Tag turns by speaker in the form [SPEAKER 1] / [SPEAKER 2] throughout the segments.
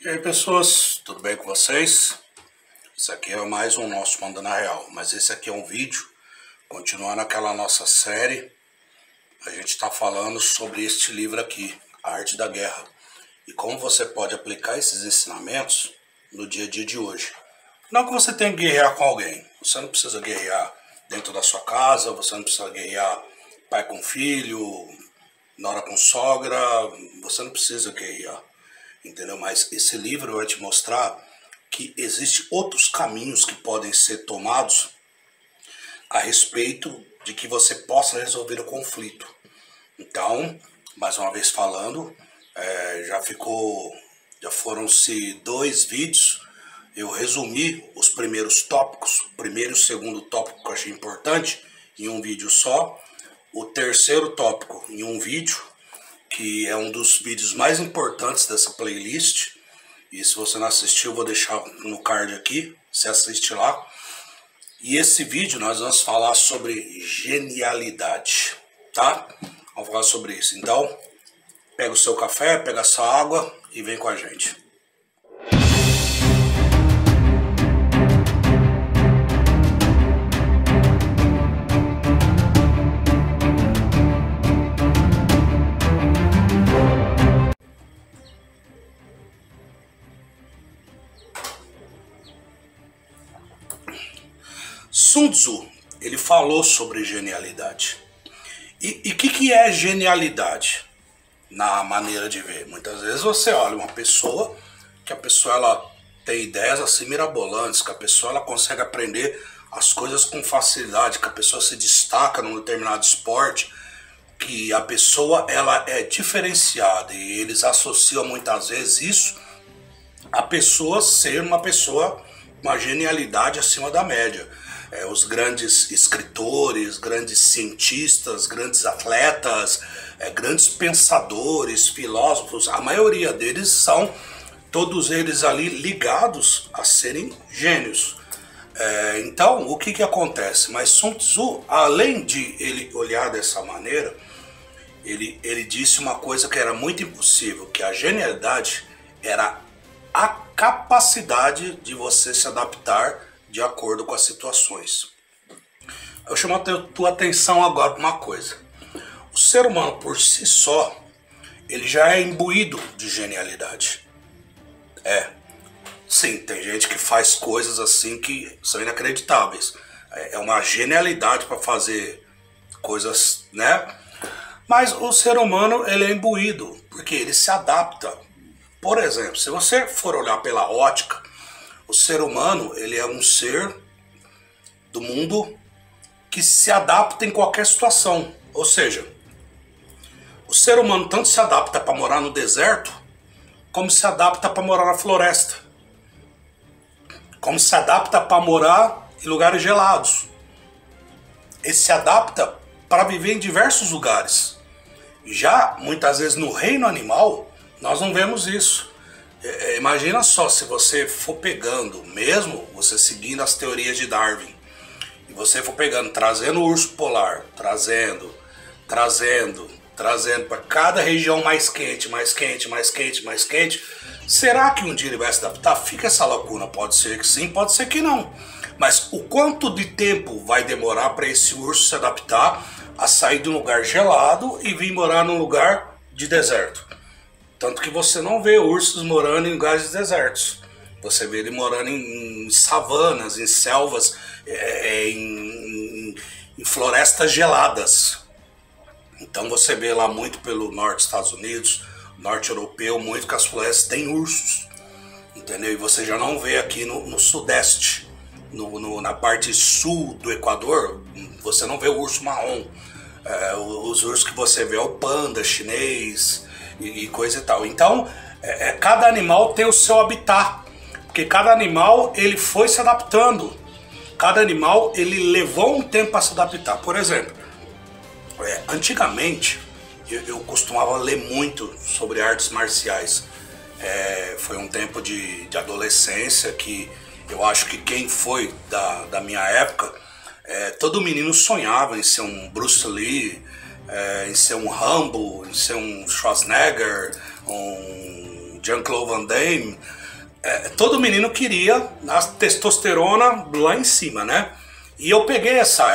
[SPEAKER 1] E aí pessoas, tudo bem com vocês? Isso aqui é mais um nosso Manda na Real, mas esse aqui é um vídeo, continuando aquela nossa série. A gente está falando sobre este livro aqui, A Arte da Guerra, e como você pode aplicar esses ensinamentos no dia a dia de hoje. Não que você tenha que guerrear com alguém, você não precisa guerrear dentro da sua casa, você não precisa guerrear pai com filho, nora com sogra, você não precisa guerrear. Entendeu? Mas esse livro vai te mostrar que existem outros caminhos que podem ser tomados a respeito de que você possa resolver o conflito. Então, mais uma vez falando, já foram-se 2 vídeos. Eu resumi os primeiros tópicos, o primeiro e o segundo tópico que eu achei importante em um vídeo só. O terceiro tópico em um vídeo, que é um dos vídeos mais importantes dessa playlist. E se você não assistiu, eu vou deixar no card aqui, você assiste lá. E esse vídeo nós vamos falar sobre genialidade, tá? Vamos falar sobre isso. Então, pega o seu café, pega a sua água e vem com a gente. Sun Tzu, ele falou sobre genialidade. E o que é genialidade? Na maneira de ver. Muitas vezes você olha uma pessoa, que a pessoa ela tem ideias assim mirabolantes, que a pessoa ela consegue aprender as coisas com facilidade, que a pessoa se destaca num determinado esporte, que a pessoa ela é diferenciada, e eles associam muitas vezes isso a pessoa ser uma genialidade acima da média. Os grandes escritores, grandes cientistas, grandes atletas, grandes pensadores, filósofos, a maioria deles são, todos eles ali ligados a serem gênios. Então, o que acontece? Mas Sun Tzu, além de ele olhar dessa maneira, ele disse uma coisa que era muito impossível, que a genialidade era a capacidade de você se adaptar de acordo com as situações. Eu chamo a tua atenção agora para uma coisa. O ser humano por si só, ele já é imbuído de genialidade. Sim, tem gente que faz coisas assim que são inacreditáveis. É uma genialidade para fazer coisas, né? Mas o ser humano, ele é imbuído, porque ele se adapta. Por exemplo, se você for olhar pela ótica, o ser humano, ele é um ser do mundo que se adapta em qualquer situação. Ou seja, o ser humano tanto se adapta para morar no deserto, como se adapta para morar na floresta. Como se adapta para morar em lugares gelados. Ele se adapta para viver em diversos lugares. Já, muitas vezes, no reino animal, nós não vemos isso. Imagina só, se você for pegando, mesmo você seguindo as teorias de Darwin, e você for pegando, trazendo o urso polar, trazendo para cada região mais quente, será que um dia ele vai se adaptar? Fica essa lacuna, pode ser que sim, pode ser que não. Mas o quanto de tempo vai demorar para esse urso se adaptar a sair de um lugar gelado e vir morar num lugar de deserto? Tanto que você não vê ursos morando em lugares desertos. Você vê ele morando em savanas, em selvas, em florestas geladas. Então você vê lá muito pelo norte dos Estados Unidos, norte europeu, muito que as florestas têm ursos. Entendeu? E você já não vê aqui no sudeste, na parte sul do Equador, você não vê o urso marrom. Os ursos que você vê é o panda chinês e coisa e tal. Então, cada animal tem o seu habitat, porque cada animal ele foi se adaptando. Cada animal ele levou um tempo para se adaptar. Por exemplo, antigamente eu costumava ler muito sobre artes marciais. Foi um tempo de adolescência que eu acho que quem foi da minha época, todo menino sonhava em ser um Bruce Lee, em ser um Rambo, em ser um Schwarzenegger, um Jean-Claude Van Damme. todo menino queria a testosterona lá em cima, né? E eu peguei essa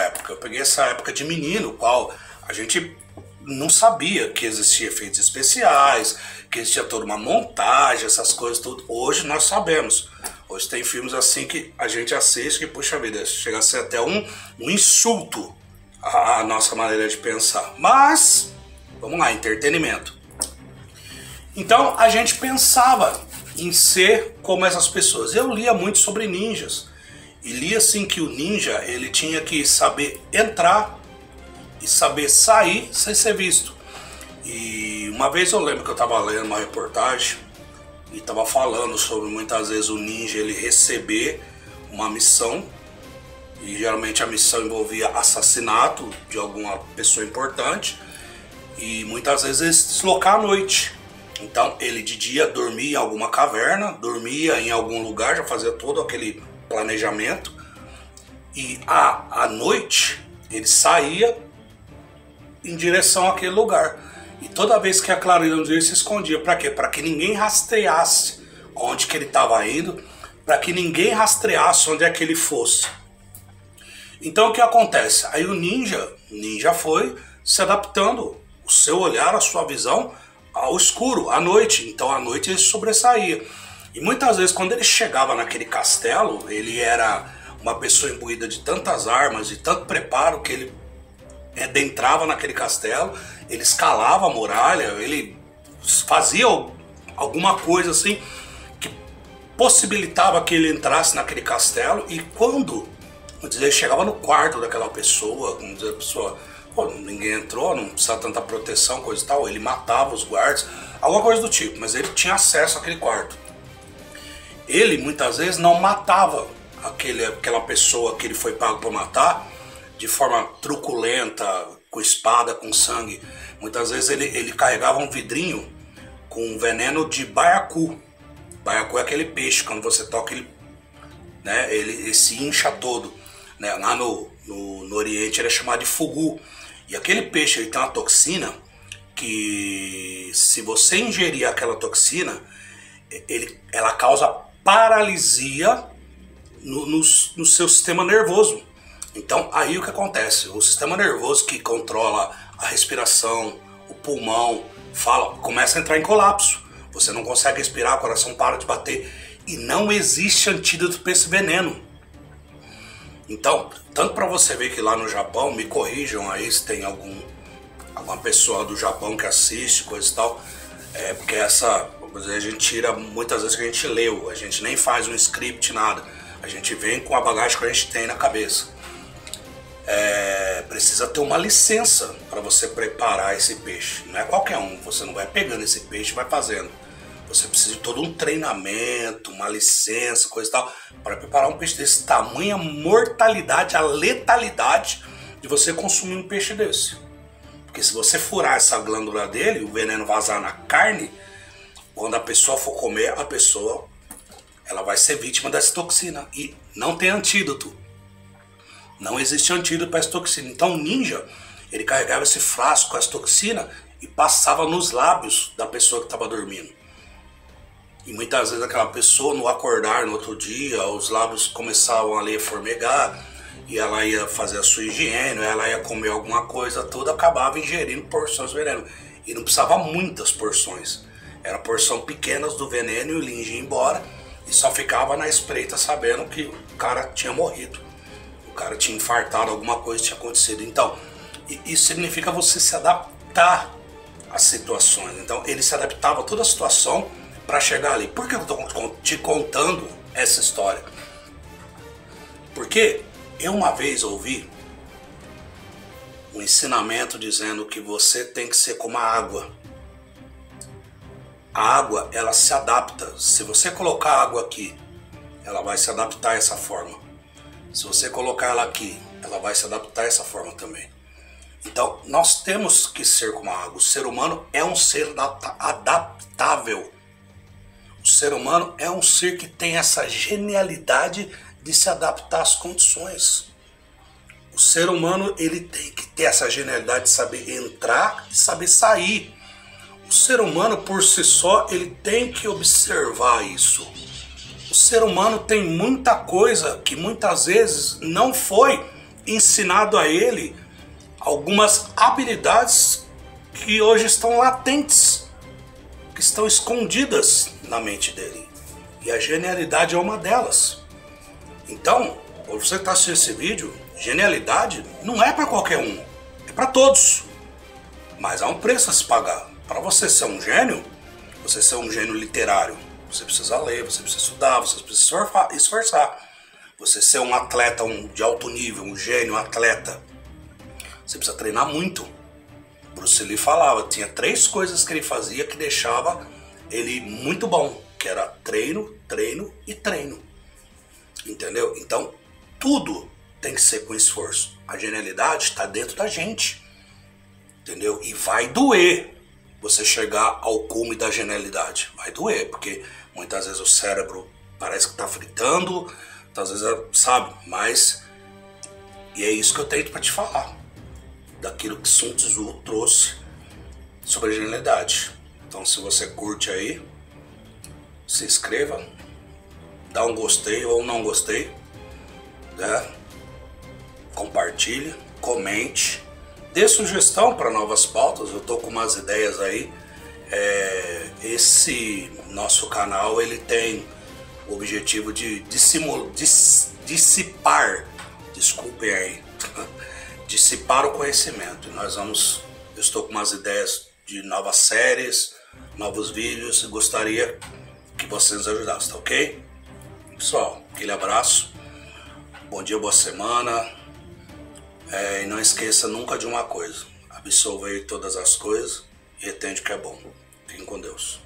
[SPEAKER 1] época de menino, qual a gente não sabia que existia efeitos especiais, que existia toda uma montagem, essas coisas tudo. Hoje nós sabemos. Hoje tem filmes assim que a gente assiste que, puxa vida, chega a ser até um insulto à nossa maneira de pensar. Mas, vamos lá, entretenimento. Então a gente pensava em ser como essas pessoas. Eu lia muito sobre ninjas. E li assim que o ninja, ele tinha que saber entrar e saber sair sem ser visto. E uma vez eu lembro que eu estava lendo uma reportagem e estava falando sobre muitas vezes o ninja ele receber uma missão. E geralmente a missão envolvia assassinato de alguma pessoa importante. E muitas vezes ele se deslocar à noite. Então ele de dia dormia em alguma caverna, dormia em algum lugar, já fazia todo aquele planejamento, e à noite ele saía em direção àquele lugar. E toda vez que a claridade do dia se escondia, para quê? Para que ninguém rastreasse onde que ele estava indo, para que ninguém rastreasse onde é que ele fosse. Então o que acontece? Aí o ninja foi se adaptando, o seu olhar, a sua visão ao escuro, à noite. Então à noite ele sobressaía. E muitas vezes quando ele chegava naquele castelo, ele era uma pessoa imbuída de tantas armas, de tanto preparo, que ele adentrava naquele castelo, ele escalava a muralha, ele fazia alguma coisa assim que possibilitava que ele entrasse naquele castelo. E quando, vamos dizer, ele chegava no quarto daquela pessoa, vamos dizer, a pessoa, pô, ninguém entrou, não precisava tanta proteção, coisa e tal, ele matava os guardas, alguma coisa do tipo, mas ele tinha acesso àquele quarto. Ele muitas vezes não matava aquela pessoa que ele foi pago para matar de forma truculenta, com espada, com sangue. Muitas vezes ele carregava um vidrinho com veneno de baiacu. Baiacu é aquele peixe, quando você toca ele, né, ele se incha todo. Né? Lá no Oriente ele é chamado de fugu. E aquele peixe ele tem uma toxina que, se você ingerir aquela toxina, ela causa paralisia no seu sistema nervoso. Então aí o que acontece? O sistema nervoso que controla a respiração, o pulmão, começa a entrar em colapso. Você não consegue respirar, o coração para de bater. E não existe antídoto para esse veneno. Então, tanto para você ver que lá no Japão, me corrijam aí se tem alguma pessoa do Japão que assiste, coisa e tal, porque a gente tira muitas vezes que a gente leu, a gente nem faz um script, nada. A gente vem com a bagagem que a gente tem na cabeça. Precisa ter uma licença para você preparar esse peixe. Não é qualquer um, você não vai pegando esse peixe e vai fazendo. Você precisa de todo um treinamento, uma licença, coisa e tal, para preparar um peixe desse. Tamanha mortalidade, a letalidade de você consumir um peixe desse. Porque se você furar essa glândula dele, o veneno vazar na carne, quando a pessoa for comer, ela vai ser vítima dessa toxina. E não tem antídoto. Não existe antídoto para essa toxina. Então o ninja, ele carregava esse frasco com essa toxina e passava nos lábios da pessoa que estava dormindo. E muitas vezes aquela pessoa, no acordar no outro dia, os lábios começavam ali a formigar, e ela ia fazer a sua higiene, ela ia comer alguma coisa toda, acabava ingerindo porções de veneno. E não precisava muitas porções. Era porção pequenas do veneno e o ninja ia embora e só ficava na espreita sabendo que o cara tinha morrido. O cara tinha infartado, alguma coisa tinha acontecido. Então, isso significa você se adaptar às situações. Então, ele se adaptava a toda a situação para chegar ali. Por que eu estou te contando essa história? Porque eu uma vez ouvi um ensinamento dizendo que você tem que ser como a água. A água, ela se adapta. Se você colocar água aqui, ela vai se adaptar a essa forma. Se você colocar ela aqui, ela vai se adaptar a essa forma também. Então, nós temos que ser como a água. O ser humano é um ser adaptável. O ser humano é um ser que tem essa genialidade de se adaptar às condições. O ser humano, ele tem que ter essa genialidade de saber entrar e saber sair. O ser humano, por si só, ele tem que observar isso. o ser humano tem muita coisa que muitas vezes não foi ensinado a ele, algumas habilidades que hoje estão latentes, que estão escondidas na mente dele. E a genialidade é uma delas. Então, quando você está assistindo esse vídeo, genialidade não é para qualquer um, é para todos. Mas há um preço a se pagar. Para você ser um gênio, você ser um gênio literário, você precisa ler, você precisa estudar, você precisa esforçar. Você ser um atleta de alto nível, um gênio atleta, você precisa treinar muito. Bruce Lee falava, tinha 3 coisas que ele fazia que deixava ele muito bom, que era treino, treino e treino. Entendeu? Então, tudo tem que ser com esforço. A genialidade está dentro da gente. Entendeu? E vai doer você chegar ao cume da genialidade. Vai doer, porque muitas vezes o cérebro parece que está fritando, às vezes, sabe? Mas, e é isso que eu tento para te falar. Daquilo que Sun Tzu trouxe sobre a genialidade. Então, se você curte aí, se inscreva, dá um gostei ou não gostei, né? Compartilhe, comente, dê sugestão para novas pautas. Eu tô com umas ideias aí. Esse nosso canal ele tem o objetivo de dissipar, desculpem aí, dissipar o conhecimento. Eu estou com umas ideias de novas séries, novos vídeos, e gostaria que vocês nos ajudassem, tá ok? Pessoal, aquele abraço, bom dia, boa semana, e não esqueça nunca de uma coisa: absolver todas as coisas e retende o que é bom. Fiquem com Deus.